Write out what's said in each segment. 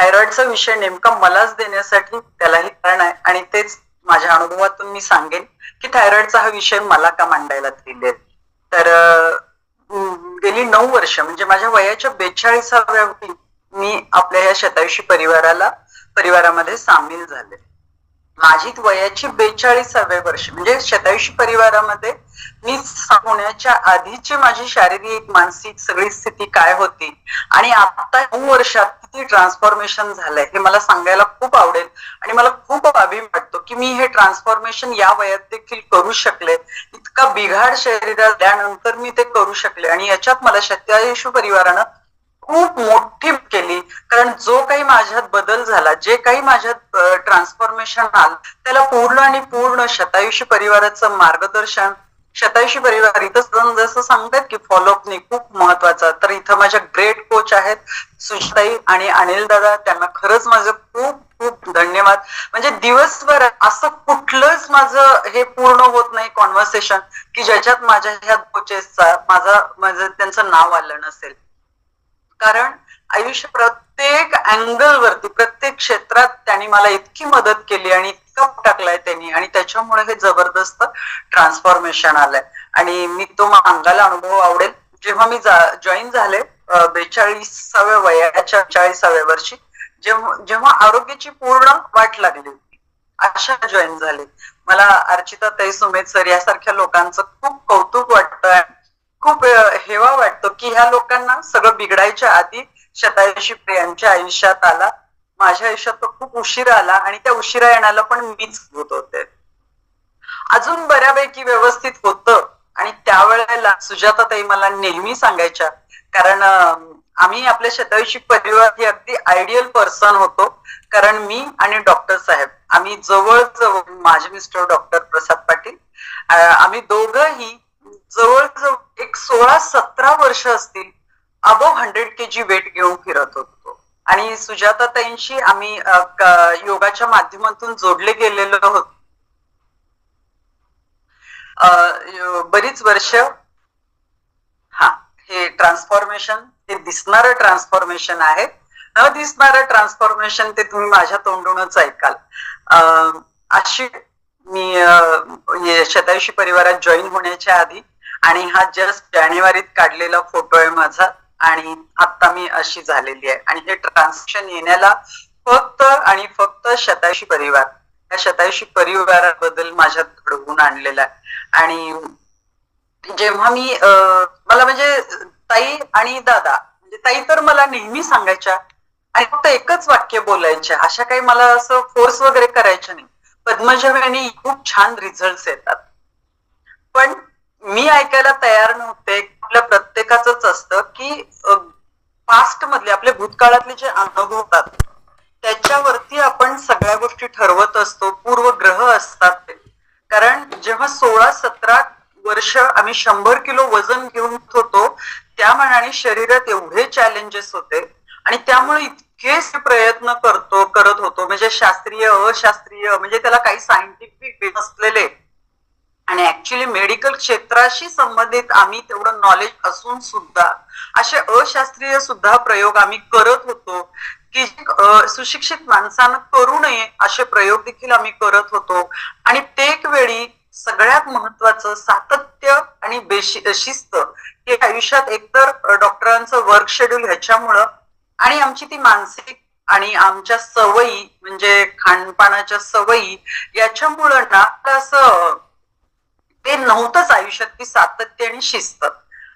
थायरॉइडचा विषय नेमका मलाच देण्यासाठी त्यालाही कारण आहे आणि तेच माझ्या अनुभवातून मी सांगेन की थायरॉइडचा हा विषय मला का मांडायला दिले. तर गेली 9 वर्ष म्हणजे माझ्या वयाच्या 42व्या मी आपल्या या शतायुषी परिवारामध्ये सामील झाले. माझी वयाची 42व्या वर्षी म्हणजे शतायुषी परिवारामध्ये मी होण्याच्या आधीची माझी शारीरिक मानसिक सगळी स्थिती काय होती आणि आता 9 वर्षात किती ट्रान्सफॉर्मेशन झालंय हे मला सांगायला खूप आवडेल आणि मला खूप अभिमान वाटतो की मी हे ट्रान्सफॉर्मेशन या वयात देखील करू शकले. इतका बिघाड शरीरात त्यानंतर मी ते करू शकले आणि याच्यात मला शतायुषी परिवारानं खूप मोठी केली. कारण जो काही माझ्यात बदल झाला, जे काही माझ्यात ट्रान्सफॉर्मेशन आलं त्याला पूर्ण आणि पूर्ण शतायुषी परिवाराचं मार्गदर्शन, शतायुषी परिवार इथं जसं सांगतात की फॉलोअपने खूप महत्वाचा, तर इथं माझ्या ग्रेट कोच आहेत सुजाताई आणि अनिल दादा, त्यांना खरंच माझं खूप खूप धन्यवाद. म्हणजे दिवसभर असं कुठलंच माझं हे पूर्ण होत नाही कॉन्व्हर्सेशन की ज्याच्यात माझ्या ह्या कोचेसचा माझं त्यांचं नाव आलं नसेल. कारण आयुष्य प्रत्येक अँगल वरती प्रत्येक क्षेत्रात त्यांनी मला इतकी मदत केली आणि इतकं टाकलाय त्यांनी आणि त्याच्यामुळे हे जबरदस्त ट्रान्सफॉर्मेशन आलंय आणि मी तो अंगाला अनुभव आवडेल. जेव्हा मी जॉईन झाले 42व्या वयाच्या 40व्या वर्षी, जेव्हा आरोग्याची पूर्ण वाट लागली होती अशा जॉईन झाले. मला अर्चिता ताई सुमेध सर यासारख्या लोकांचं खूप कौतुक वाटतं, खूप हेवा वाटतो की ह्या लोकांना सगळं बिघडायच्या आधी शतायुषी यांच्या आयुष्यात आला. माझ्या आयुष्यात तो खूप उशिरा आला आणि त्या उशिरा येण्याला पण मीच होत होते. अजून बऱ्यापैकी व्यवस्थित होतं आणि त्यावेळेला सुजाता ताई मला नेहमी सांगायच्या, कारण आम्ही आपल्या शतायुषी परिवार ही अगदी आयडियल पर्सन होतो. कारण मी आणि डॉक्टर साहेब आम्ही जवळजवळ, माझे मिस्टर डॉक्टर प्रसाद पाटील, आम्ही दोघंही जवळजवळ एक 16-17 वर्ष असतील अबोव 100 kg वेट घेऊन फिरत होतो आणि सुजाता ताईंशी आम्ही योगाच्या माध्यमातून जोडले गेलेलो होतो बरीच वर्ष. हा, हे ट्रान्सफॉर्मेशन, हे दिसणारं ट्रान्सफॉर्मेशन आहे, न दिसणारं ट्रान्सफॉर्मेशन ते तुम्ही माझ्या तोंडूनच ऐकाल. अशी मी शतायुषी परिवारात जॉईन होण्याच्या आधी आणि हा जस्ट जानेवारीत काढलेला फोटो आहे माझा आणि आता मी अशी झालेली आहे. आणि हे ट्रान्सफॉर्मेशन येण्याला फक्त आणि फक्त शतायुषी परिवार, या शतायुषी परिवाराबद्दल माझ्यात घडवून आणलेला आहे. आणि जेव्हा मी मला म्हणजे ताई आणि दादा, म्हणजे ताई तर मला नेहमी सांगायच्या आणि फक्त एकच वाक्य बोलायच्या, अशा काही मला असं फोर्स वगैरे करायच्या नाही, पद्मजानी खूप छान रिझल्ट येतात. पण मी ऐकायला तयार नव्हते. आपल्या प्रत्येकाच असतं की पास्ट मधले आपले भूतकाळातले जे अनुभव होतात त्याच्यावरती आपण सगळ्या गोष्टी ठरवत असतो, पूर्वग्रह असतात. कारण जेव्हा 16-17 वर्ष आम्ही 100 किलो वजन घेऊन होतो त्या मनाने शरीरात एवढे चॅलेंजेस होते आणि त्यामुळे इतके प्रयत्न करत होतो, म्हणजे शास्त्रीय अशास्त्रीय, म्हणजे त्याला काही सायंटिफिक नसलेले आणि ऍक्च्युली मेडिकल क्षेत्राशी संबंधित आम्ही तेवढं नॉलेज असून सुद्धा असे अशास्त्रीय सुद्धा प्रयोग आम्ही करत होतो की सुशिक्षित माणसानं करू नये असे प्रयोग देखील आम्ही करत होतो. आणि प्रत्येक वेळी सगळ्यात महत्वाचं सातत्य आणि शिस्त हे आयुष्यात, एकतर डॉक्टरांचं वर्क शेड्यूल ह्याच्यामुळं आणि आमची ती मानसिक आणि आमच्या सवयी म्हणजे खानपानाच्या सवयी याच्यामुळं ना असं ते नव्हतंच आयुष्यात, ती सातत्य आणि शिस्त.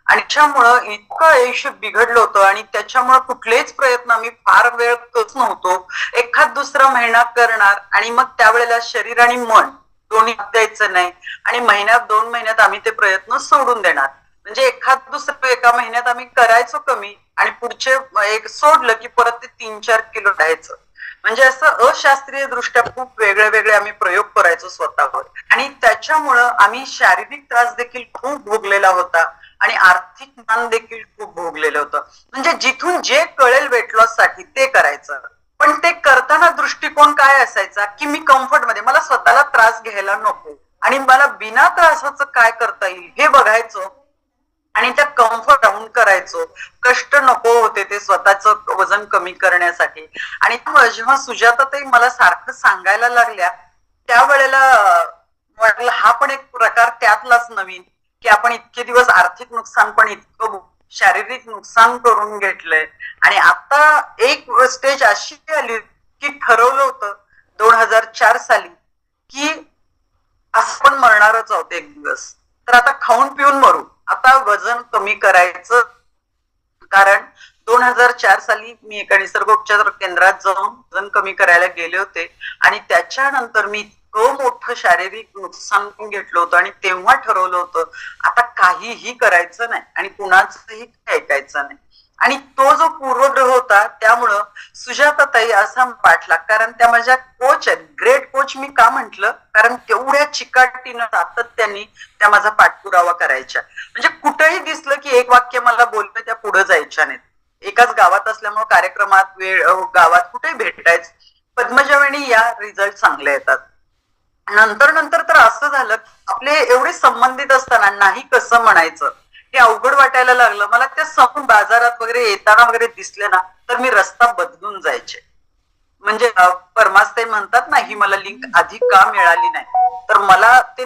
आणि त्याच्यामुळं इतकं आयुष्य बिघडलं होतं आणि त्याच्यामुळे कुठलेच प्रयत्न आम्ही फार वेळ करत नव्हतो. एखाद दुसरा महिना करणार आणि मग त्यावेळेला शरीर आणि मन दोन्ही द्यायचं नाही आणि महिन्यात 2 महिन्यात आम्ही ते प्रयत्न सोडून देणार. म्हणजे एखाद दुसरं एका महिन्यात आम्ही करायचो कमी आणि पुढचे एक सोडलं की परत ते 3-4 किलो द्यायचं. म्हणजे असं अशास्त्रीय दृष्ट्या खूप वेगळे वेगळे आम्ही प्रयोग करायचो स्वतःवर आणि त्याच्यामुळं आम्ही शारीरिक त्रास देखील खूप भोगलेला होता आणि आर्थिक मान देखील खूप भोगलेलं होतं. म्हणजे जिथून जे कळेल वेट लॉस साठी ते करायचं, पण ते करताना दृष्टिकोन काय असायचा की मी कम्फर्ट मध्ये, मला स्वतःला त्रास घ्यायला नको आणि मला बिना त्रासाचं काय करता येईल हे बघायचं. आणि त्या कम्फर्ट डाऊन करायचो. कष्ट नको होते ते स्वतःचं वजन कमी करण्यासाठी. आणि त्यामुळे जेव्हा सुजाताताई मला सारखं सांगायला लागल्या त्यावेळेला वाटलं हा पण एक प्रकार त्यातलाच नवीन, की आपण इतके दिवस आर्थिक नुकसान पण इतकं शारीरिक नुकसान करून घेतलंय. आणि आता एक स्टेज अशी आली की ठरवलं होतं 2004 साली की असं पण मरणारच आहोत एक दिवस, तर आता खाऊन पिऊन मरू, आता वजन कमी करायचं. कारण 2004 साली मी एका निसर्गोपचार केंद्रात जाऊन वजन कमी करायला गेले होते आणि त्याच्यानंतर मी इतकं मोठं शारीरिक नुकसान पण घेतलं होतं आणि तेव्हा ठरवलं होतं आता काहीही करायचं नाही आणि कुणाचंही ऐकायचं नाही. आणि तो जो पूर्वग्रह होता त्यामुळं सुजाताताई असा पाठलाग, कारण त्या माझ्या कोच आहेत, ग्रेट कोच मी का म्हंटल, कारण तेवढ्या चिकाटीनं सातत्याने त्या माझा पाठपुरावा करायच्या. म्हणजे कुठेही दिसलं की एक वाक्य मला बोललं त्या पुढे जायच्या नाहीत. एकाच गावात असल्यामुळे कार्यक्रमात वेळ गावात कुठेही भेटायच. पद्मजावेणी या रिझल्ट चांगले येतात. नंतर नंतर तर असं झालं आपले एवढे संबंधित असताना नाही कसं म्हणायचं हे अवघड वाटायला लागलं मला. त्या समोर बाजारात वगैरे येताना वगैरे दिसले ना तर मी रस्ता बदलून जायचे. म्हणजे परमास्ते म्हणतात ना ही मला लिंक आधी का मिळाली नाही, तर मला ते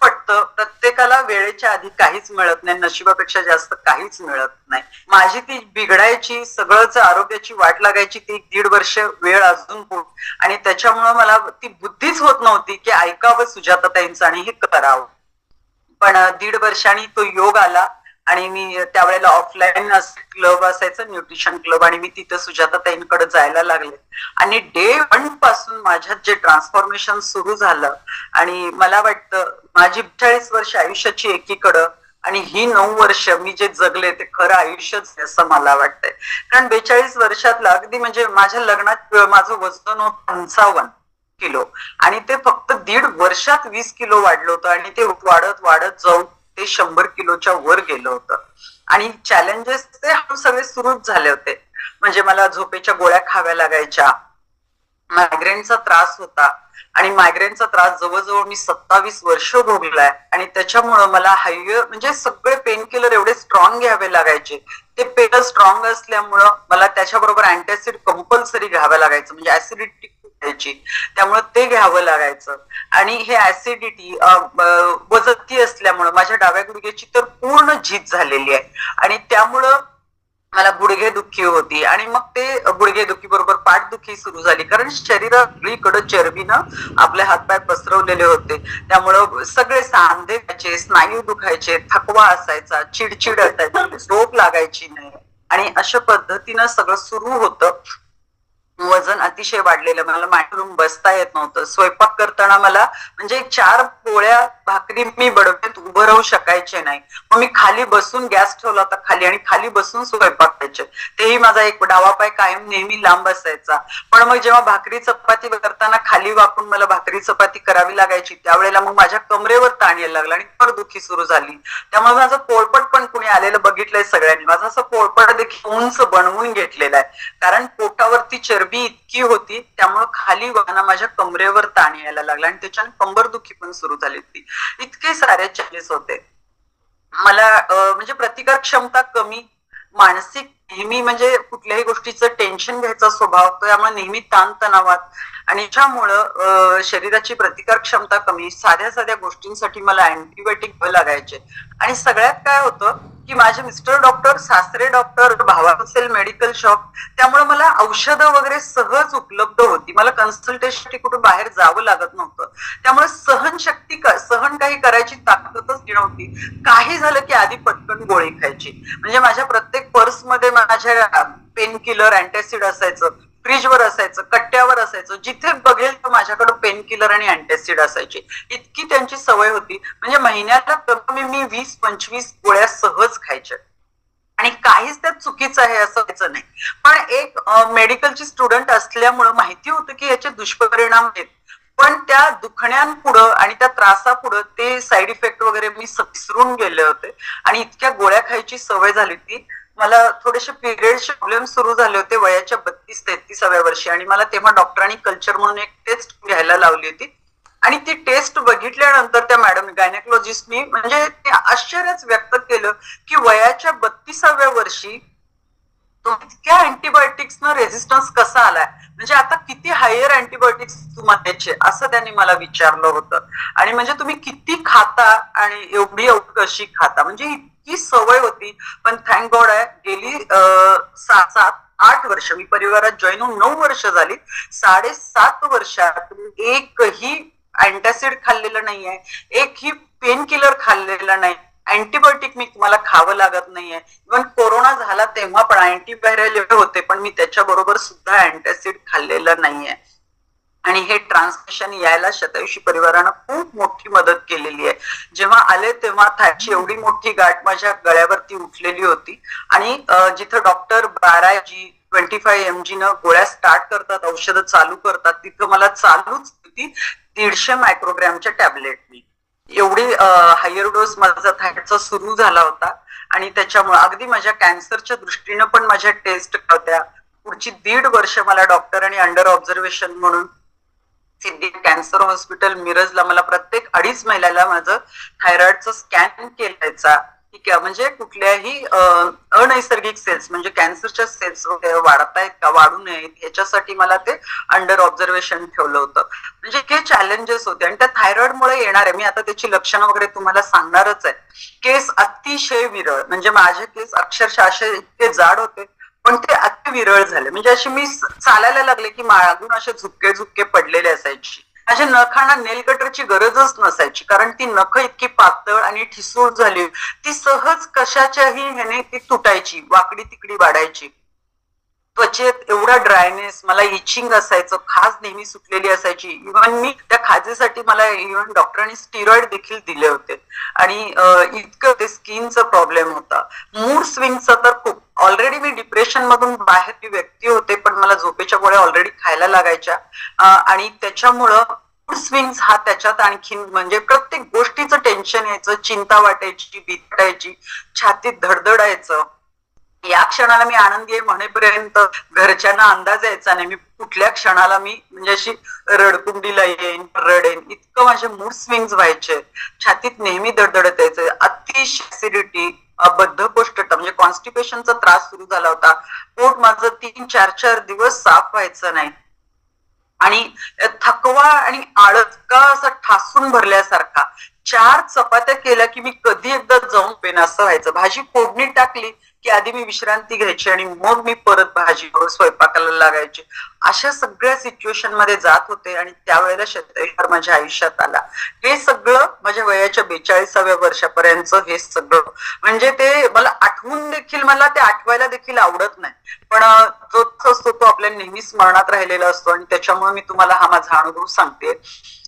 पटतं. प्रत्येकाला वेळेच्या आधी काहीच मिळत नाही, नशिबापेक्षा जास्त काहीच मिळत नाही. माझी ती बिघडायची सगळंच आरोग्याची वाट लागायची ती 1.5 वर्ष वेळ अजून आणि त्याच्यामुळे मला ती बुद्धीच होत नव्हती की ऐकावं सुजाताताईंचं आणि हे करावं. पण 1.5 वर्षांनी तो योग आला आणि मी त्यावेळेला ऑफलाईन क्लब असायचं न्यूट्रिशन क्लब आणि मी तिथं सुजाताताईंकडे जायला लागले आणि डे 1 पासून माझ्यात जे ट्रान्सफॉर्मेशन सुरू झालं आणि मला वाटतं माझी 42 वर्ष आयुष्याची एकीकडं आणि ही 9 वर्ष मी जे जगले ते खरं आयुष्यच असं मला वाटतंय. कारण 42 वर्षातलं अगदी म्हणजे माझ्या लग्नात माझं वजन होतं 55 किलो आणि ते फक्त 1.5 वर्षात 20 किलो वाढलं होतं आणि ते वाढत वाढत जाऊन ते 100 किलोच्या वर गेलं होतं. आणि चॅलेंजेस ते सगळे सुरूच झाले होते. म्हणजे मला झोपेच्या गोळ्या खाव्या लागायच्या, मायग्रेनचा त्रास होता आणि मायग्रेनचा त्रास जवळजवळ मी 27 वर्ष भोगलाय आणि त्याच्यामुळं मला म्हणजे सगळे पेन किलर एवढे स्ट्रॉंग घ्यावे लागायचे. ते पेन स्ट्रॉंग असल्यामुळं मला त्याच्याबरोबर अँटॅसिड कंपल्सरी घ्यावं लागायचं, म्हणजे ऍसिडिटी यायची त्यामुळे ते घ्यावं लागायचं. आणि हे ऍसिडिटी वजती असल्यामुळं माझ्या डाव्या गुडघ्याची तर पूर्ण झीज झालेली आहे आणि त्यामुळं मला गुडघेदुखी होती आणि मग ते गुडघेदुखी बरोबर पाठदुखी सुरू झाली, कारण शरीराकडे चरबीनं आपले हातपाय पसरवलेले होते. त्यामुळं सगळे सांधे व्हायचे, स्नायू दुखायचे, थकवा असायचा, चिडचिड असायची, झोप लागायची नाही आणि अशा पद्धतीनं सगळं सुरू होतं. वजन अतिशय वाढलेलं, मला मांडून बसता येत नव्हतं. स्वयंपाक करताना मला म्हणजे 4 पोळ्या भाकरी मी बडव्यात उभं राहू शकायचे नाही. मग मी खाली बसून गॅस ठेवला होता खाली आणि खाली बसून स्वयंपाक करायचे. तेही माझा एक डावा पाय कायम नेहमी लांब असायचा. पण मग जेव्हा भाकरी चपाती करताना खाली वाकून मला भाकरी चपाती करावी लागायची त्यावेळेला मग माझ्या कमरेवर ताण यायला लागला आणि दुखी सुरू झाली. त्यामुळे माझं पोळपट पण कुणी आलेलं बघितलंय सगळ्यांनी, माझं असं पोळपट देखील उंच बनवून घेतलेलं आहे. कारण पोटावरती चरबी इतकी होती त्यामुळे खाली वाहना माझ्या कमरेवर ताण यायला लागला आणि त्याच्याने कंबरदुखी पण सुरू झाली होती. इतके सारे चॅलेंजेस होते मला. म्हणजे प्रतिकार क्षमता कमी, मानसिक नेहमी म्हणजे कुठल्याही गोष्टीचं टेन्शन घ्यायचा स्वभाव, त्यामुळे नेहमी ताणतणावात आणि त्यामुळं शरीराची प्रतिकार क्षमता कमी, साध्या साध्या गोष्टींसाठी मला अँटीबायोटिक घ्यावे लागायचे. आणि सगळ्यात काय होतं की माझे मिस्टर डॉक्टर, सासरे डॉक्टर, भावाचे मेडिकल शॉप, त्यामुळे मला औषधं वगैरे सहज उपलब्ध होती. मला कन्सल्टेशनसाठी कुठे बाहेर जावं लागत नव्हतं. त्यामुळे सहन काही करायची ताकदच नव्हती. काही झालं की आधी पटकन गोळी खायची. म्हणजे माझ्या प्रत्येक पर्समध्ये माझ्या पेन किलर, अँटॅसिड असायचं, फ्रीजवर असायचं, कट्ट्यावर असायचं, जिथे बघेल तर माझ्याकडे पेन किलर आणि अँटॅसिड असायची. इतकी त्यांची सवय होती. म्हणजे महिन्याला कमी मी 20-25 गोळ्या सहज खायच्या आणि काहीच त्यात चुकीचं आहे असं व्हायचं नाही. पण एक मेडिकलची स्टुडंट असल्यामुळं माहिती होतं की याचे दुष्परिणाम आहेत. पण त्या दुखण्यांपुढं आणि त्या त्रासापुढं ते साईड इफेक्ट वगैरे मी विसरून गेले होते आणि इतक्या गोळ्या खायची सवय झाली होती. मला थोडेसे पिरियडचे प्रॉब्लेम सुरू झाले होते वयाच्या 32-33व्या वर्षी आणि मला तेव्हा डॉक्टरांनी कल्चर म्हणून एक टेस्ट घ्यायला लावली होती. आणि ती टेस्ट बघितल्यानंतर त्या मॅडम गायनेकोलॉजिस्टनी म्हणजे ते आश्चर्यच व्यक्त केलं की वयाच्या 32व्या वर्षी इतक्या अँटीबायोटिक्स न रेझिस्टन्स कसा आलाय, म्हणजे आता किती हायर अँटीबायोटिक्स तुम्हाला द्यायचे असं त्यांनी मला विचारलं होतं. आणि म्हणजे तुम्ही किती खाता आणि एवढी कशी खाता, म्हणजे इतकी सवय होती. पण थँक गॉड आहे गेली 7-8 वर्ष मी परिवारात जॉईन होऊन 9 वर्ष झाली. 7.5 वर्षात एकही अँटासिड खाल्लेलं नाहीये, एकही पेन किलर खाल्लेला नाही, अँटीबायोटिक मी तुम्हाला खावं लागत नाहीये. इव्हन कोरोना झाला तेव्हा पण अँटीव्हायरल होते पण मी त्याच्याबरोबर सुद्धा अँटासिड खाल्लेलं नाहीये. आणि हे ट्रान्समिशन यायला शतायुषी परिवारानं खूप मोठी मदत केलेली आहे. जेव्हा आले तेव्हा थायची एवढी मोठी गाठ माझ्या गळ्यावरती उठलेली होती. आणि जिथं डॉक्टर 12 25 mg न गोळ्या स्टार्ट करतात, औषधं चालू करतात, तिथं मला चालूच होती 150 मायक्रोग्रॅमच्या टॅबलेटनी. एवढी हायर डोस माझा थायचा सुरू झाला होता. आणि त्याच्यामुळे अगदी माझ्या कॅन्सरच्या दृष्टीनं पण माझ्या टेस्ट होत्या. पुढची 1.5 वर्ष मला डॉक्टरांनी अंडर ऑब्झर्वेशन म्हणून सिद्धी कॅन्सर हॉस्पिटल मिरजला मला प्रत्येक 2.5 महिन्याला माझं थायरॉइडचं स्कॅन केलायचा. ठीक आहे, म्हणजे कुठल्याही अनैसर्गिक सेल्स म्हणजे कॅन्सरच्या सेल्स वाढतायत का वाढू नयेत याच्यासाठी मला ते अंडर ऑब्झर्वेशन ठेवलं होतं. म्हणजे हे चॅलेंजेस होते. आणि त्या थायरॉइडमुळे येणार आहे, मी आता त्याची लक्षणं वगैरे तुम्हाला सांगणारच आहे. केस अतिशय विरळ, म्हणजे माझे केस अक्षरशः असे इतके जाड होते पण ते अति विरळ झाले. म्हणजे अशी मी चालायला लागले की मागून असे झुपके झुपके पडलेले असायची. माझ्या नखांना नेल कटरची गरजच नसायची कारण ती नख इतकी पातळ आणि ठिसूळ झाली, ती सहज कशाच्याही ह्याने ती तुटायची, वाकडी तिकडी वाढायची. त्वचेत एवढा ड्रायनेस, मला इचिंग असायचं, खाज नेहमी सुटलेली असायची. इव्हन मी त्या खाजेसाठी मला इव्हन डॉक्टरांनी स्टिरॉइड देखील दिले होते. आणि इतकं ते स्किनचा प्रॉब्लेम होता. मूड स्विंगचा तर खूप. ऑलरेडी मी डिप्रेशन मधून बाहेर व्यक्ती होते पण मला झोपेच्या गोळ्या ऑलरेडी खायला लागायच्या. आणि त्याच्यामुळं मूड स्विंग हा त्याच्यात आणखीन म्हणजे प्रत्येक गोष्टीचं टेन्शन यायचं, चिंता वाटायची, भीती वाटायची, छातीत धडधडायचं. या क्षणाला मी आनंदी आहे म्हणेपर्यंत घरच्यांना अंदाज यायचा नाही मी कुठल्या क्षणाला मी म्हणजे अशी रडकुंडीला येईन, रडेन, इतकं माझे मूड स्विंग्स व्हायचे. छातीत नेहमी दडदडत यायचं, अतिशय ऍसिडिटी, बद्धकोष्ठता म्हणजे कॉन्स्टिपेशनचा त्रास सुरू झाला होता. पोट माझं 3-4 दिवस साफ व्हायचं नाही. आणि थकवा आणि आळस का असा ठासून भरल्यासारखा. 4 चपात्या केल्या की मी कधी एकदा जाऊन पेन असं व्हायचं. भाजी फोडणी टाकली की आधी मी विश्रांती घ्यायची आणि मग मी परत भाजी स्वयंपाकाला लागायची. अशा सगळ्या सिच्युएशन मध्ये जात होते. आणि त्यावेळेला शतायुषी माझ्या आयुष्यात आला. हे सगळं माझ्या वयाच्या 42व्या वर्षापर्यंत हे सगळं म्हणजे ते मला आठवून देखील मला ते आठवायला देखील आवडत नाही. पण जो असतो तो आपल्या नेहमी स्मरणात राहिलेला असतो. आणि त्याच्यामुळे मी तुम्हाला हा माझा अनुभव सांगते.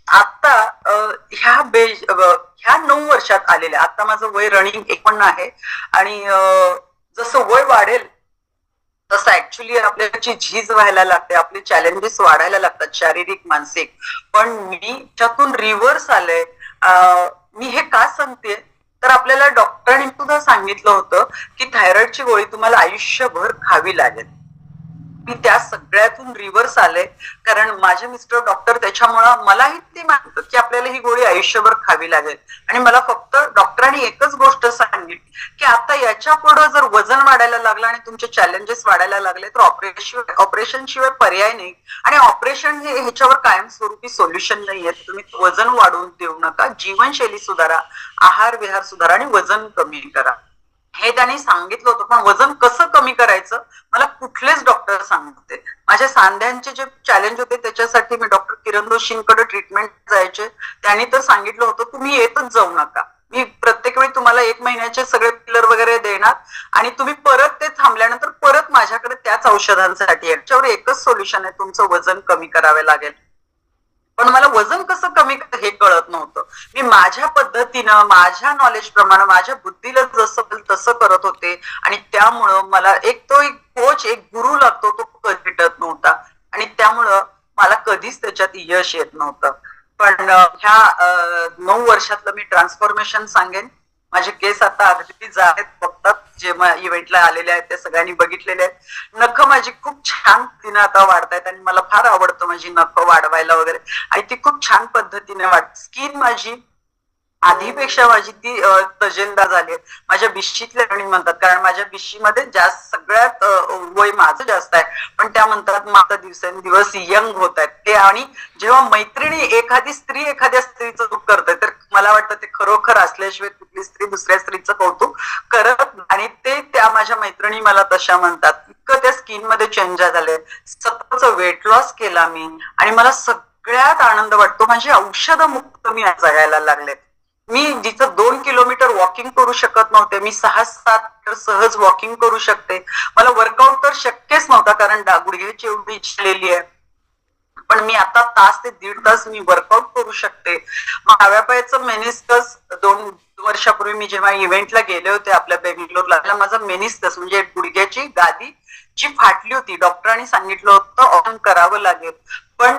आता ह्या 9 वर्षात आलेल्या, आता माझं वय रनिंग 51 आहे. आणि जसं वय वाढेल तसं ऍक्च्युली आपल्याची झीज व्हायला लागते, आपले चॅलेंजेस वाढायला लागतात शारीरिक मानसिक. पण मी त्यातून रिव्हर्स आले. मी हे का सांगते तर आपल्याला डॉक्टरांनी सुद्धा सांगितलं होतं की थायरॉइडची गोळी तुम्हाला आयुष्यभर खावी लागेल. मी त्या सगळ्यातून रिव्हर्स आले कारण माझे मिस्टर डॉक्टर, त्याच्यामुळं मलाही ते मानतात की आपल्याला ही गोळी आयुष्यभर खावी लागेल. आणि मला फक्त डॉक्टरांनी एकच गोष्ट सांगितली की आता याच्या पुढे जर वजन वाढायला लागलं आणि तुमचे चॅलेंजेस वाढायला लागले तर ऑपरेशन शिवाय पर्याय नाही. आणि ऑपरेशन हे ह्याच्यावर कायमस्वरूपी सोल्युशन नाहीये. तुम्ही वजन वाढवून देऊ नका, जीवनशैली सुधारा, आहार विहार सुधारा आणि वजन कमी करा, हे त्यांनी सांगितलं होतं. पण वजन कसं कमी करायचं मला कुठलेच डॉक्टर सांगते. माझ्या सांध्यांचे जे चॅलेंज होते त्याच्यासाठी मी डॉक्टर किरण जोशींकडे ट्रीटमेंट जायचे. त्यांनी तर सांगितलं होतं तुम्ही येतच जाऊ नका, मी प्रत्येक वेळी तुम्हाला 1 महिन्याचे सगळे पिलर वगैरे देणार आणि तुम्ही परत ते थांबल्यानंतर परत माझ्याकडे त्याच औषधांसाठी. याच्यावर एकच सोल्युशन आहे, तुमचं वजन कमी करावे लागेल. पण मला वजन कसं कमी हे कळत नव्हतं. मी माझ्या पद्धतीनं, माझ्या नॉलेज प्रमाणे, माझ्या बुद्धीला जसं तसं करत होते. आणि त्यामुळं मला एक कोच, एक गुरु लागतो, तो कधी भेटत नव्हता. आणि त्यामुळं मला कधीच त्याच्यात यश येत नव्हतं. पण ह्या 9 वर्षातलं मी ट्रान्सफॉर्मेशन सांगेन. माझे केस आता अगदी आहेत, फक्त जे इव्हेंटला आलेले आहेत त्या सगळ्यांनी बघितलेले आहेत. नख माझी खूप छान पद्धतीने आता वाढतायत आणि मला फार आवडतं माझी नख वाढवायला वगैरे, आणि ती खूप छान पद्धतीने वाढते. स्किन माझी आधीपेक्षा माझी ती तजेलदार झाली. माझ्या बिशीतल्या राणी म्हणतात, कारण माझ्या बिशीमध्ये जास्त सगळ्यात वय माझं जास्त आहे, पण त्या म्हणतात माझा दिवसेंदिवस यंग होत आहेत ते. आणि जेव्हा मैत्रिणी एखादी स्त्री एखाद्या स्त्रीचं कौतुक करते तर मला वाटतं ते खरोखर असल्याशिवाय कुठली स्त्री दुसऱ्या स्त्रीचं कौतुक करत नाही. आणि ते त्या माझ्या मैत्रिणी मला तशा म्हणतात. इतकं त्या स्किन मध्ये चेंज झाले, सतत वेट लॉस केला मी, आणि मला सगळ्यात आनंद वाटतो माझी औषध मुक्त मी जगायला लागले. मी जिथं 2 किलोमीटर वॉकिंग करू शकत नव्हते, मी 6-7 सहज वॉकिंग करू शकते. मला वर्कआउट तर शक्यच नव्हता कारण गुडघ्याची एवढी इच्छलेली आहे, पण मी आता तास ते 1.5 तास मी वर्कआउट करू शकते. मग डाव्या पायाचं मेनिस्कस 2 वर्षापूर्वी मी जेव्हा इव्हेंटला गेले होते आपल्या बेंगलोरला, माझं मेनिस्कस म्हणजे गुडघ्याची गादी जी फाटली होती, डॉक्टरांनी सांगितलं होतं ऑपरेशन करावं लागेल. पण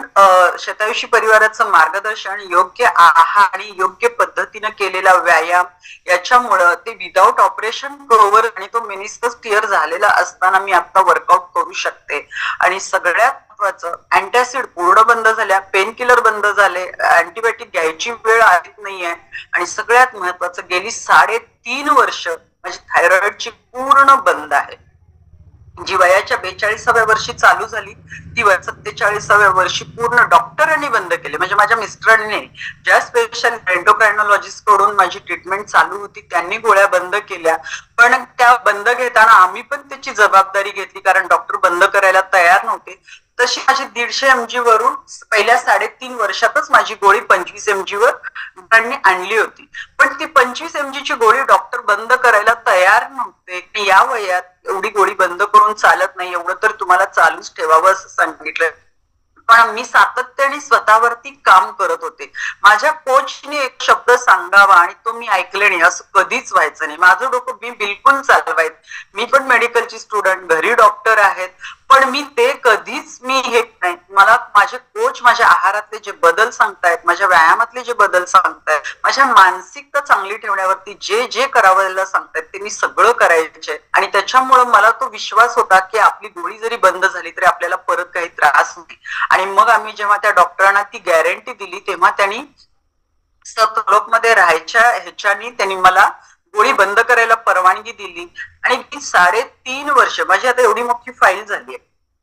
शतायुषी परिवाराचं मार्गदर्शन, योग्य आहार आणि योग्य पद्धतीनं केलेला व्यायाम याच्यामुळं ते विदाऊट ऑपरेशन कव्हर आणि तो मेनिस्कस क्लिअर झालेला असताना मी आता वर्कआउट करू शकते. आणि सगळ्यात महत्वाचं, अँटॅसिड पूर्ण बंद झाल्या, पेन किलर बंद झाले, अँटीबायोटिक घ्यायची वेळ आली नाहीये, आणि सगळ्यात महत्वाचं गेली 3.5 वर्ष माझी थायरॉइडची पूर्ण बंद आहे. जी वयाच्या 42व्या वर्षी चालू झाली ती 47व्या वर्षी पूर्ण डॉक्टरांनी बंद केली. म्हणजे माझ्या मिस्टरांनी, ज्या स्पेशल एंडोक्रायनॉलॉजिस्ट कडून माझी ट्रीटमेंट चालू होती त्यांनी गोळ्या बंद केल्या. पण त्या बंद घेताना आम्ही पण त्याची जबाबदारी घेतली, कारण डॉक्टर बंद करायला तयार नव्हते. तशी माझी 150 mg वरून पहिल्या 3.5 वर्षातच माझी गोळी 25 mg वर डॉक्टरांनी आणली होती. पण ती 25 mg ची गोळी डॉक्टर बंद करायला तयार नव्हते. या वयात एवढी गोळी बंद करून चालत नाही, एवढं तर तुम्हाला चालूच ठेवावं असं सांगितलं. पण मी सातत्याने स्वतःवरती काम करत होते. माझ्या कोचने एक शब्द सांगावा आणि तो मी ऐकले नाही, असं कधीच व्हायचं नाही. माझं डोकं मी बिलकुल चालवायचं. मी पण मेडिकलची स्टुडंट, घरी डॉक्टर आहेत, पण मी ते कधीच मी हे नाही. मला माझे कोच माझ्या आहारातले जे बदल सांगतायत, माझ्या व्यायामातले जे बदल सांगतायत, माझ्या मानसिकता चांगली ठेवण्यावरती जे जे करायला सांगतायत ते मी सगळं करायचे. आणि त्याच्यामुळे मला तो विश्वास होता की आपली गोळी जरी बंद झाली तरी आपल्याला परत काही त्रास नाही. आणि मग आम्ही जेव्हा त्या डॉक्टरांना ती गॅरंटी दिली तेव्हा त्यांनी फॉलोअप मध्ये राहायच्या ह्याच्यानी त्यांनी मला गोळी बंद करायला परवानगी दिली. आणि 3.5 वर्ष माझी आता एवढी मोठी फाईल झाली आहे,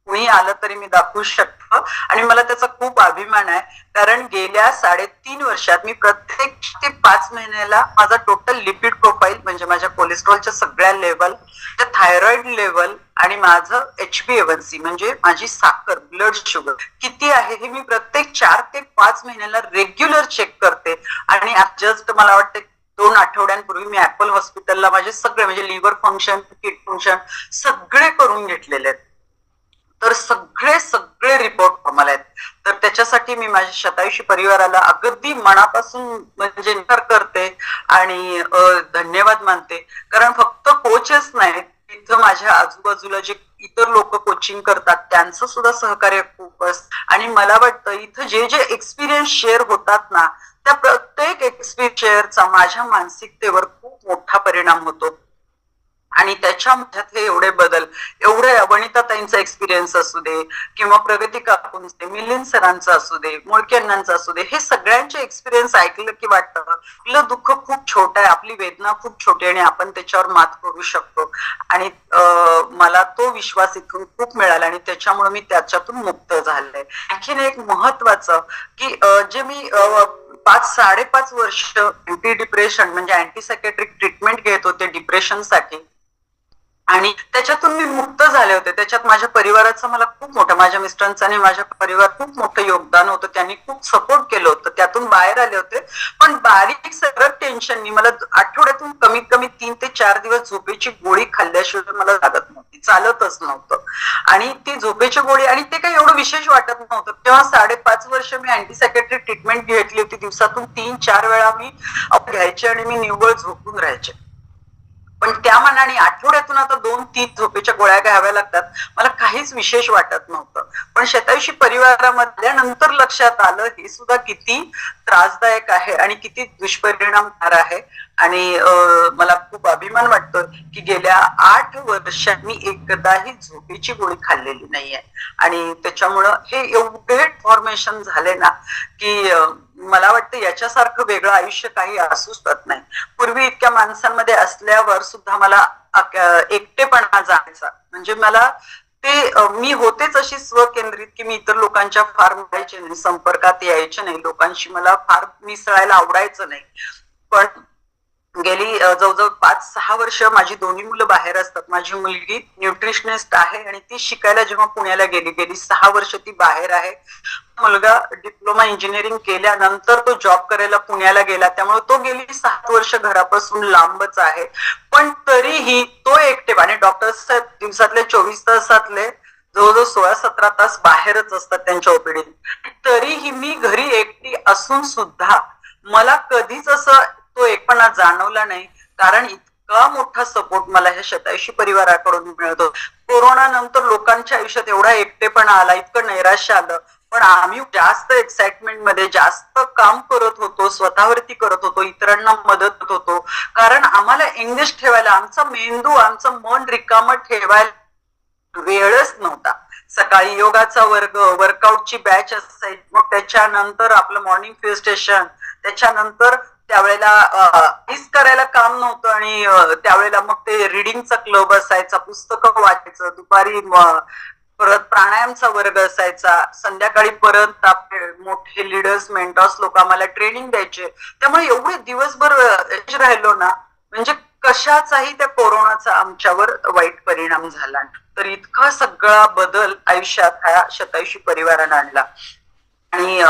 कुणी आलं तरी मी दाखवू शकतो. आणि मला त्याचा खूप अभिमान आहे, कारण गेल्या 3.5 वर्षात मी प्रत्येक ते 5 महिन्याला माझा टोटल लिपिड प्रोफाईल म्हणजे माझ्या कोलेस्ट्रॉलच्या सगळ्या लेवल, थायरॉइड लेवल आणि माझं HbA1c म्हणजे माझी साखर, ब्लड शुगर किती आहे हे मी प्रत्येक 4 ते 5 महिन्याला रेग्युलर चेक करते. आणि जस्ट मला वाटतं 2 आठवड्यांपूर्वी मी ऍपल हॉस्पिटलला माझे सगळे म्हणजे लिव्हर फंक्शन, किड फंक्शन सगळे करून घेतलेले आहेत. तर सगळे रिपोर्ट आम्हाला आहेत. तर त्याच्यासाठी मी माझ्या शतायुषी परिवाराला अगदी मनापासून म्हणजे करते आणि धन्यवाद मानते. कारण फक्त कोचच नाही, इथं माझ्या आजूबाजूला जे इतर लोक कोचिंग करतात त्यांचं सुद्धा सहकार्य खूप असतं. आणि मला वाटतं इथं जे जे एक्सपिरियन्स शेअर होतात ना, त्या प्रत्येक एक्सपिरियन्स शेअरचा माझ्या मानसिकतेवर खूप मोठा परिणाम होतो. आणि त्याच्यामध्ये एवढे बदल, एवढे वनिताताईंचा एक्सपिरियन्स असू दे किंवा प्रगती काकूंचे, मिलिंद सरांचा असू दे, मोळके अण्णांचा असू दे, हे सगळ्यांचे एक्सपिरियन्स ऐकलं की वाटतं आपलं दुःख खूप छोटं आहे, आपली वेदना खूप छोटी आणि आपण त्याच्यावर मात करू शकतो. आणि मला तो विश्वास इथून खूप मिळाला आणि त्याच्यामुळे मी त्याच्यातून मुक्त झाले. आणखीन एक महत्वाचं की जे मी 5-5.5 वर्ष अँटी डिप्रेशन म्हणजे अँटीसायकेट्रिक ट्रीटमेंट घेत होते डिप्रेशनसाठी, आणि त्याच्यातून मी मुक्त झाले होते. त्याच्यात माझ्या परिवाराचं मला खूप मोठं, माझ्या मिस्टरांचं आणि माझ्या परिवार खूप मोठं योगदान होतं. त्यांनी खूप सपोर्ट केलं होतं, त्यातून बाहेर आले होते. पण बारीक सगळं टेन्शननी मला आठवड्यातून कमीत कमी 3 ते 4 दिवस झोपेची गोळी खाल्ल्याशिवाय मला लागत नव्हती, चालतच नव्हतं. आणि ती झोपेची गोळी, आणि ते काही एवढं विशेष वाटत नव्हतं तेव्हा. 5.5 वर्ष मी अँटीसायकेट्रिक ट्रीटमेंट घेतली होती. दिवसातून 3-4 वेळा मी घ्यायचे आणि मी निव्वळ झोपून राहायचे. पण त्या मानाने आठवड्यातून आता 2-3 झोपेच्या गोळ्या घ्याव्या लागतात, मला काहीच विशेष वाटत नव्हतं. पण शतायुषी परिवारामध्ये नंतर लक्षात आलं हे सुद्धा किती त्रासदायक आहे आणि किती दुष्परिणामकार आहे. आणि मला खूप अभिमान वाटतो की गेल्या 8 वर्षात मी एकदाही झोपेची गोळी खाल्लेली नाहीये. आणि त्याच्यामुळं हे एवढे फॉर्मेशन झाले ना की मला वाटतं याच्यासारखं वेगळं आयुष्य काही असू शकत नाही. पूर्वी इतक्या माणसांमध्ये असल्यावर सुद्धा मला एकटेपणा जायचा. म्हणजे मला ते मी होतेच अशी स्वकेंद्रित की मी इतर लोकांच्या फार मिळायचे नाही, संपर्कात यायचे नाही, लोकांशी मला फार मिसळायला आवडायचं नाही. पण गेली जवळजवळ 5-6 वर्ष माझी दोन्ही मुलं बाहेर असतात. माझी मुलगी न्यूट्रिशनिस्ट आहे आणि ती शिकायला जेव्हा पुण्याला गेली 6 वर्ष ती बाहेर आहे. मुलगा डिप्लोमा इंजिनिअरिंग केल्यानंतर तो जॉब करायला पुण्याला गेला, त्यामुळे तो गेली 7 वर्ष घरापासून लांबच आहे. पण तरीही तो एकटेपणा, डॉक्टर साहेब दिवसातले 24 तासातले जवळजवळ 16-17 तास बाहेरच असतात त्यांच्या ओपीडीत. तरीही मी घरी एकटी असून सुद्धा मला कधीच असं तो एकपणा जाणवला नाही, कारण इतका मोठा सपोर्ट मला ह्या शतायुषी परिवाराकडून मिळतो. कोरोना नंतर लोकांच्या आयुष्यात एवढा एकटेपणा आला, इतकं नैराश्य आलं, पण आम्ही जास्त एक्साइटमेंट मध्ये जास्त काम करत होतो, स्वतःवरती करत होतो, इतरांना मदत करत होतो, कारण आम्हाला एंगेज ठेवायला, आमचा मेंदू, आमचं मन रिकामं ठेवायला वेळच नव्हता. सकाळी योगाचा वर्ग, वर्कआउटची बॅच असायची, मग त्याच्यानंतर आपलं मॉर्निंग फ्यू स्टेशन, त्याच्यानंतर त्यावेळेला काहीच करायला काम नव्हतं आणि त्यावेळेला मग ते रिडिंगचा क्लब असायचा, पुस्तकं वाचायचं, दुपारी परत प्राणायामचा वर्ग असायचा, संध्याकाळी परत आपले मोठे लीडर्स मेंटॉर्स लोक आम्हाला ट्रेनिंग द्यायचे. त्यामुळे एवढे दिवसभर राहिलो ना, म्हणजे कशाचाही त्या कोरोनाचा आमच्यावर वाईट परिणाम झाला. तर इतका सगळा बदल आयुष्यात ह्या शतायुषी परिवारानं आणला. आणि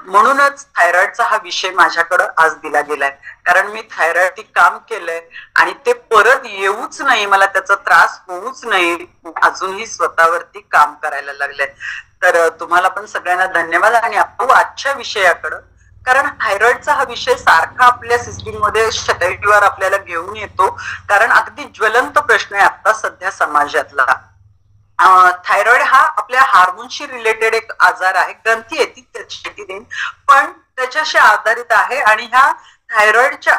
म्हणूनच थायरॉइडचा हा विषय माझ्याकडं आज दिला गेलाय, कारण मी थायरॉइड काम केलंय आणि ते परत येऊच नाही, मला त्याचा त्रास होऊच नाही, अजूनही स्वतःवरती काम करायला लागलंय. तर तुम्हाला पण सगळ्यांना धन्यवाद. आणि आपण आजच्या विषयाकडं, कारण थायरॉइडचा हा विषय सारखा आपल्या सिस्टीम मध्ये शतायुषीवर आपल्याला घेऊन येतो, कारण अगदी ज्वलंत प्रश्न आहे आता सध्या समाजातला. थायरॉइड हा आपल्या हार्मोनशी रिलेटेड एक आजार आहे, ग्रंथी आहे ती त्याची, पण त्याच्याशी आधारित आहे. आणि ह्या थायरॉइडच्या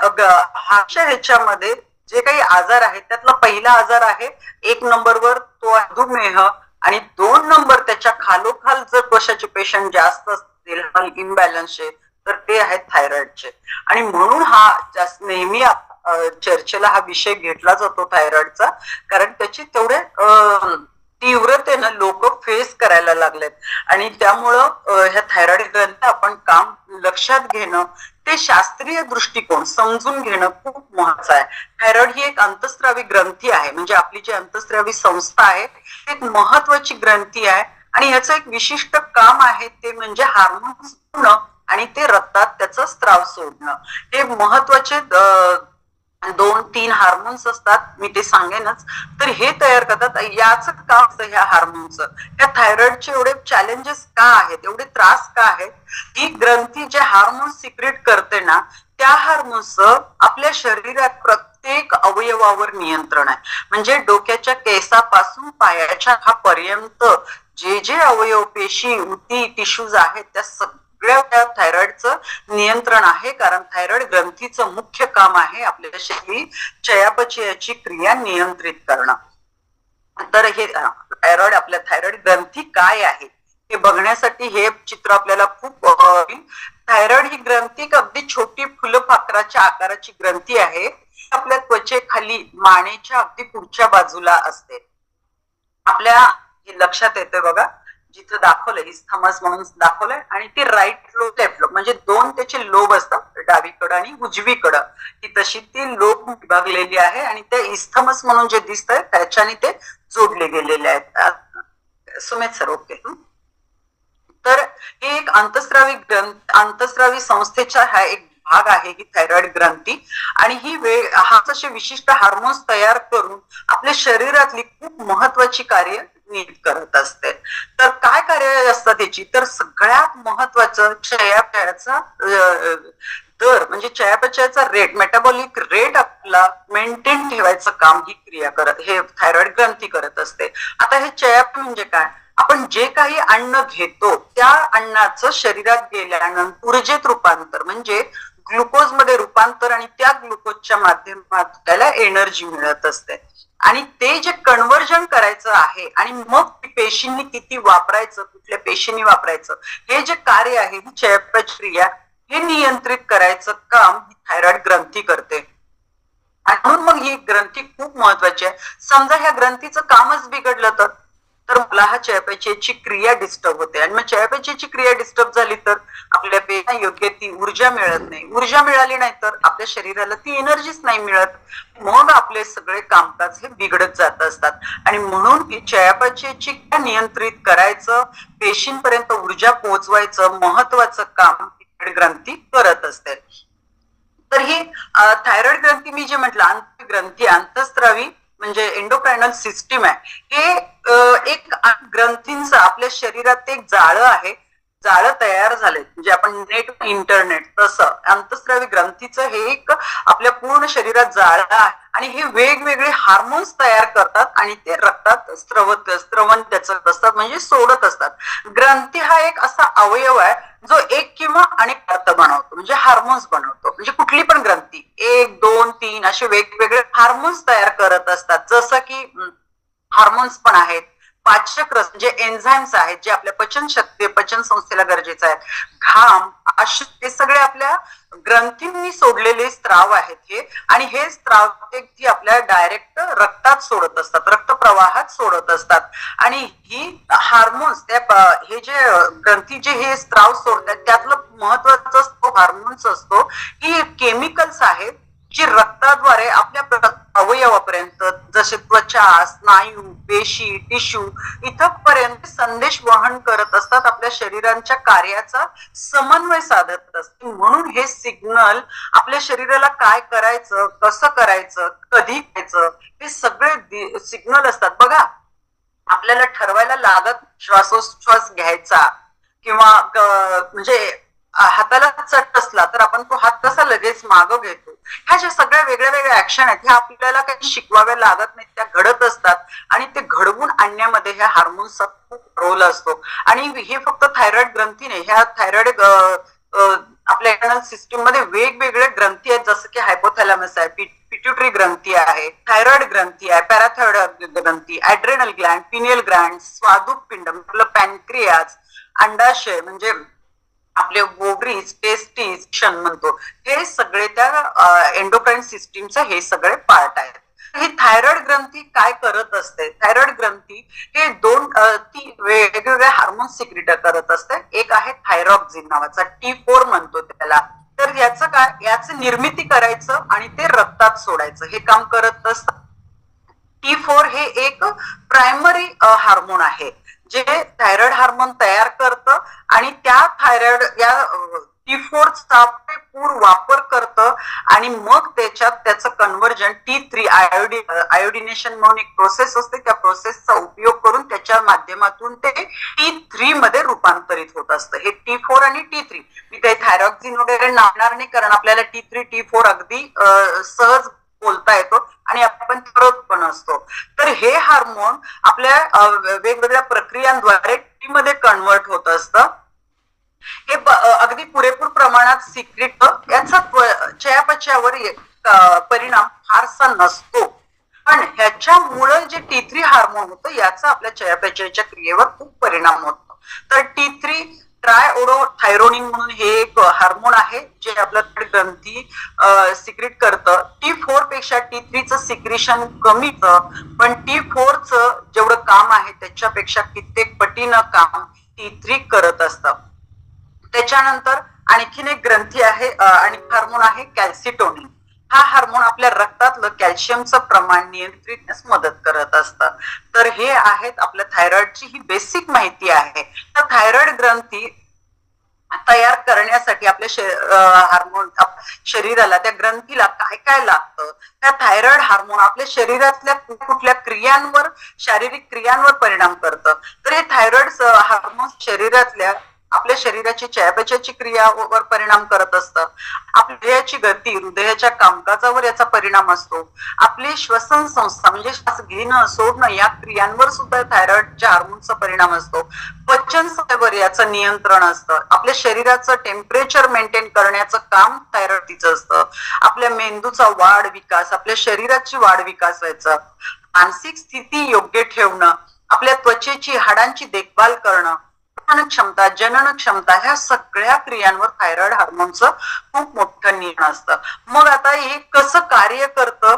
ह्याच्यामध्ये जे काही आजार आहेत त्यातला पहिला आजार आहे 1 नंबरवर, तो आहे मधुमेह. आणि 2 नंबर त्याच्या खालोखाल जर कशाचे पेशंट जास्त असतील, इम्बॅलन्सचे, तर ते आहेत थायरॉइडचे. आणि म्हणून हा जास्त नेहमी चर्चेला हा विषय घेतला जातो थायरॉइडचा, कारण त्याची तेवढे तीव्रतेनं लोक फेस करायला लागलेत. आणि त्यामुळं ह्या थायरॉइड ग्रंथ आपण काम लक्षात घेणं, ते शास्त्रीय दृष्टिकोन समजून घेणं खूप महत्वाचं आहे. थायरॉइड ही एक अंतस्रावी ग्रंथी आहे, म्हणजे आपली जी अंतस्रावी संस्था आहे एक महत्वाची ग्रंथी आहे. आणि ह्याचं एक विशिष्ट काम आहे, ते म्हणजे हार्मोन्स सोडणं आणि ते रक्तात त्याचा स्त्राव सोडणं. हे महत्वाचे 2-3 हार्मोन्स असतात, मी ते सांगेनच. तर हे तयार करतात, याच काम असतं ह्या हार्मोनचं. ह्या थायरॉइडचे एवढे चॅलेंजेस का आहेत, एवढे त्रास का आहेत, ही ग्रंथी जे हार्मोन्स सिक्रेट करते ना, त्या हार्मोन्सचं आपल्या शरीरात प्रत्येक अवयवावर नियंत्रण आहे. म्हणजे डोक्याच्या केसापासून पायाच्या पर्यंत जे जे अवयव, पेशी, उती, टिश्यूज आहेत, त्या सगळ्या थायरॉइडचं नियंत्रण आहे. कारण थायरॉइड ग्रंथीचं मुख्य काम आहे आपल्या शरीर चयापचयाची क्रिया नियंत्रित करणं. तर हे थायरॉइड, आपल्या थायरॉइड ग्रंथी काय आहे हे बघण्यासाठी हे चित्र आपल्याला खूप थायरॉइड ही ग्रंथी अगदी छोटी फुलपाखराच्या आकाराची ग्रंथी आहे. आपल्या त्वचेखाली मानेच्या अगदी पुढच्या बाजूला असते. आपल्या हे लक्षात येते बघा, जिथं दाखवलंय इस्थमस म्हणून दाखवलंय, आणि ती राईट लोब लेफ्ट लोब, म्हणजे 2 त्याचे लोब असतात, डावीकडं आणि उजवीकडं. ही तशी ती लोब विभागलेली आहे आणि ते इस्थमस म्हणून जे दिसतंय त्याच्याने ते जोडले गेलेले आहेत. Sumit sir, okay. तर हे एक अंतस्रावी संस्थेचा हा एक भाग आहे ही थायरॉइड ग्रंथी. आणि ही हा असे विशिष्ट हार्मोन्स तयार करून आपल्या शरीरातली खूप महत्वाची कार्य नीट करत असते. तर काय कार्य असतात त्याची, तर सगळ्यात महत्वाचं चयापचयाचा तर म्हणजे चयापचयाचा रेट, मेटाबॉलिक रेट आपला मेंटेन ठेवायचं काम ही क्रिया करत, हे थायरॉइड ग्रंथी करत असते. आता हे चयापचय म्हणजे काय? आपण जे काही अन्न घेतो त्या अन्नाचं शरीरात गेल्यानंतर ऊर्जेत रूपांतर म्हणजे ग्लुकोज मध्ये रूपांतर, आणि त्या ग्लुकोजच्या माध्यमातून त्याला एनर्जी मिळत असते. आणि ते जे कन्व्हर्जन करायचं आहे आणि मग पेशींनी किती वापरायचं, कुठल्या पेशींनी वापरायचं, हे जे कार्य आहे, ही चयापचय क्रिया हे नियंत्रित करायचं काम ही थायरॉइड ग्रंथी करते. आणि म्हणून मग ही ग्रंथी खूप महत्वाची आहे. समजा ह्या ग्रंथीचं कामच बिघडलं तर मला हा चयापचयाची क्रिया डिस्टर्ब होते, आणि मग चयापचयाची क्रिया डिस्टर्ब झाली तर आपल्या पेशींना योग्य ती ऊर्जा मिळत नाही. ऊर्जा मिळाली नाही तर आपल्या शरीराला ती एनर्जीच नाही मिळत. मग आपले सगळे कामकाज हे बिघडत जात असतात. आणि म्हणून ही चयापचयाची क्रिया नियंत्रित करायचं, पेशींपर्यंत ऊर्जा पोहोचवायचं महत्वाचं काम ग्रंथी करत असते. तर ही थायरॉइड ग्रंथी मी जे म्हटलं ग्रंथी अंतःस्रावी म्हणजे एंडोक्रायनल सिस्टीम आहे. हे एक ग्रंथींचं आपल्या शरीरात एक जाळं आहे, जाळं तयार झालंय, म्हणजे आपण नेट इंटरनेट तसं अंतःस्रावी ग्रंथीचं हे एक आपल्या पूर्ण शरीरात जाळं आहे. आणि हे वेगवेगळे हार्मोन्स तयार करतात आणि ते रक्तात स्त्रवण त्याचं असतात, म्हणजे सोडत असतात. ग्रंथी हा एक असा अवयव आहे जो एक किंवा अनेक अर्थ बनवतो, म्हणजे हार्मोन्स बनवतो. म्हणजे कुठली पण ग्रंथी 1, 2, 3 असे वेगवेगळे हार्मोन्स तयार करत असतात. जसं की हार्मोन्स पण आहेत, पाचक रस म्हणजे एन्झाईम्स आहेत जे आपल्या पचन संस्थेला गरजेचं आहे. घाम, हे सगळे आपल्या ग्रंथींनी सोडलेले स्त्राव आहेत हे. आणि हे स्त्राव ते आपल्या डायरेक्ट रक्तात सोडत असतात, रक्त प्रवाहात सोडत असतात. आणि ही हार्मोन्स हे जे ग्रंथी जे हे स्त्राव सोडतात त्यातलं महत्वाचं हार्मोन्स असतो, ही केमिकल्स आहेत जी रक्ताद्वारे आपल्या अवयवापर्यंत जसे त्वचा, स्नायू, पेशी, टिश्यू इथपर्यंत संदेश वहन करत असतात, आपल्या शरीराच्या कार्याचा समन्वय साधत असते. म्हणून हे सिग्नल आपल्या शरीराला काय करायचं, कसं करायचं, कधी करायचं, हे सगळे सिग्नल असतात. बघा, आपल्याला ठरवायला लागत श्वासोच्छ्वास घ्यायचा किंवा म्हणजे हाताला चट असला तर आपण तो हात कसा लगेच मागं घेतो. ह्या ज्या सगळ्या वेगळ्या वेगळ्या ऍक्शन आहेत ह्या आपल्याला काही शिकवाव्या लागत नाही, त्या घडत असतात. आणि ते घडवून आणण्यामध्ये ह्या हार्मोन्सचा खूप रोल असतो. आणि हे फक्त थायरॉइड ग्रंथी नाही, ह्या थायरॉइड आपल्या इंटरनल सिस्टीम मध्ये वेगवेगळे ग्रंथी आहेत, जसं की हायपोथॅलॅमस आहे, पिट्युटरी ग्रंथी आहे, थायरॉइड ग्रंथी आहे, पॅराथायरॉइड ग्रंथी, ऍड्रेनल ग्लँड, पिनियल ग्लँड, स्वादुपिंड आपलं पॅनक्रियाज, अंडाशय म्हणजे आपले ओव्हरीज, टेस्टिस म्हणतो, हे सगळे त्या एंडोक्राइन सिस्टीमचे हे सगळे पार्ट आहेत. ही थायरॉइड ग्रंथी काय करत असते? थायरॉइड ग्रंथी हे ती वेगवेगळे हार्मोन सिक्रिट करत असते. एक आहे थायरॉक्सिन नावाचा, T4 म्हणतो त्याला. तर याचं काय, याचं निर्मिती करायचं आणि ते रक्तात सोडायचं हे काम करत असतं. T4 हे एक प्रायमरी हार्मोन आहे जे थायरॉइड हार्मोन तयार करतं, आणि त्या थायरॉइड या T4 चा पुरेपूर वापर करतं. आणि मग त्याचं कन्व्हर्जन T3 आयोडिनेशन म्हणून एक प्रोसेस असते, त्या प्रोसेसचा उपयोग करून त्याच्या माध्यमातून ते T3 मध्ये रूपांतरित होत असतं. हे T4 आणि T3 मी काही थायरॉक्सिन वगैरे नावणार नाही, कारण आपल्याला T3 T4 अगदी सहज बोलता येतो आणि आपण करत पण असतो. तर हे हार्मोन आपल्या वेगवेगळ्या प्रक्रियांद्वारे टी मध्ये कन्वर्ट होत असतं. हे अगदी पुरेपूर प्रमाणात सिक्रिट, याचा चयापचयावर परिणाम फारसा नसतो. पण ह्याच्यामुळे जे T3 हार्मोन होतं याचा आपल्या चयापचयाच्या क्रियेवर खूप परिणाम होतो. तर T3 ट्रायओडोथायरोनिन म्हणून हे एक हार्मोन आहे जे आपलं ग्रंथी सिक्रिट करतं. T4 पेक्षा T3चं सिक्रिशन कमीच, पण T4 चं जेवढं काम आहे त्याच्यापेक्षा कित्येक पटीनं काम T3 करत असतं. त्याच्यानंतर आणखीन एक ग्रंथी आहे आणि हार्मोन आहे कॅल्सिटोनिन. हा हार्मोन आपल्या रक्तातलं कॅल्शियमचं प्रमाण नियंत्रित मदत करत असतं. तर हे आहेत आपल्या थायरॉइडची ही बेसिक माहिती आहे. तर थायरॉइड ग्रंथी तयार करण्यासाठी आपल्या हार्मोन शरीराला, त्या ग्रंथीला काय काय लागतं, त्या थायरॉइड हार्मोन आपल्या शरीरातल्या कुठल्या क्रियांवर, शारीरिक क्रियांवर परिणाम करतं. तर हे थायरॉइड हार्मोन शरीरातल्या आपल्या शरीराची चयापचयाची क्रियावर परिणाम करत असतं, आपल्या हृदयाची गती, हृदयाच्या कामकाजावर याचा परिणाम असतो, आपली श्वसन संस्था म्हणजे श्वास घेणं सोडणं या क्रियांवर सुद्धा थायरॉइडच्या हार्मोनचा परिणाम असतो, पचन संस्थेवर याचं नियंत्रण असतं, आपल्या शरीराचं टेम्परेचर मेंटेन करण्याचं काम थायरॉइडचं असतं, आपल्या मेंदूचा वाढ विकास, आपल्या शरीराची वाढ विकास व्हायचा, मानसिक स्थिती योग्य ठेवणं, आपल्या त्वचेची हाडांची देखभाल करणं, क्षमता, जनन क्षमता, ह्या सगळ्या क्रियांवर थायरॉइड हार्मोनचं खूप मोठं नियंत्रण असतं. मग आता हे कसं कार्य करतं,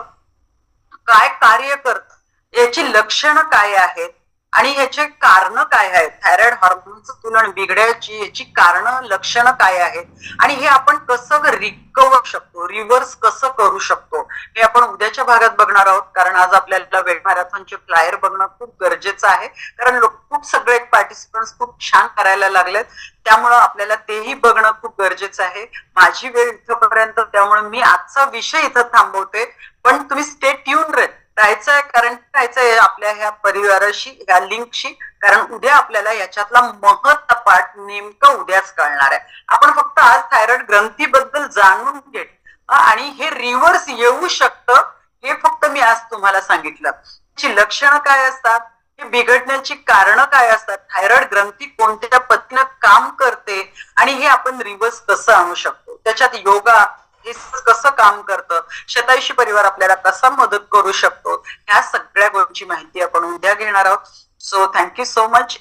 काय कार्य करतं, याची लक्षणं काय आहेत आणि ह्याचे कारण काय आहेत, थायरॉइड हार्मोनचं तुलना बिघड्याची याची कारण लक्षणं काय आहेत आणि हे आपण कसं रिकवर शकतो, रिव्हर्स कसं करू शकतो, हे आपण उद्याच्या भागात बघणार आहोत. कारण आज आपल्याला वेळ मॅरेथॉनचे फ्लायर बघणं खूप गरजेचं आहे, कारण खूप सगळे पार्टिसिपंट्स खूप छान करायला लागलेत, त्यामुळं आपल्याला तेही बघणं खूप गरजेचं आहे. माझी वेळ इथपर्यंत, त्यामुळे मी आजचा विषय इथं थांबवते, पण तुम्ही स्टे ट्यून राहायचंय, कारण राहायचंय आपल्या ह्या परिवाराशी, ह्या लिंकशी, कारण उद्या आपल्याला याच्यातला महत्त्वाचा पाठ नेमकं उद्याच कळणार आहे. आपण फक्त आज थायरॉइड ग्रंथीबद्दल जाणून घेत आणि हे रिव्हर्स येऊ शकतं हे फक्त मी आज तुम्हाला सांगितलं. त्याची लक्षणं काय असतात, हे बिघडण्याची कारणं काय असतात, थायरॉइड ग्रंथी कोणत्या पद्धतीनं काम करते आणि हे आपण रिव्हर्स कसं आणू शकतो, त्याच्यात योगा हे कसं काम करतं, शतायुषी परिवार आपल्याला कसा मदत करू शकतो, ह्या सगळ्या गोष्टींची माहिती आपण उद्या घेणार आहोत. सो थँक्यू सो मच,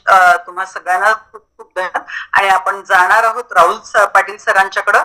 तुम्हा सगळ्यांना खूप खूप धन्यवाद. आणि आपण जाणार आहोत राहुल पाटील सरांच्याकडं.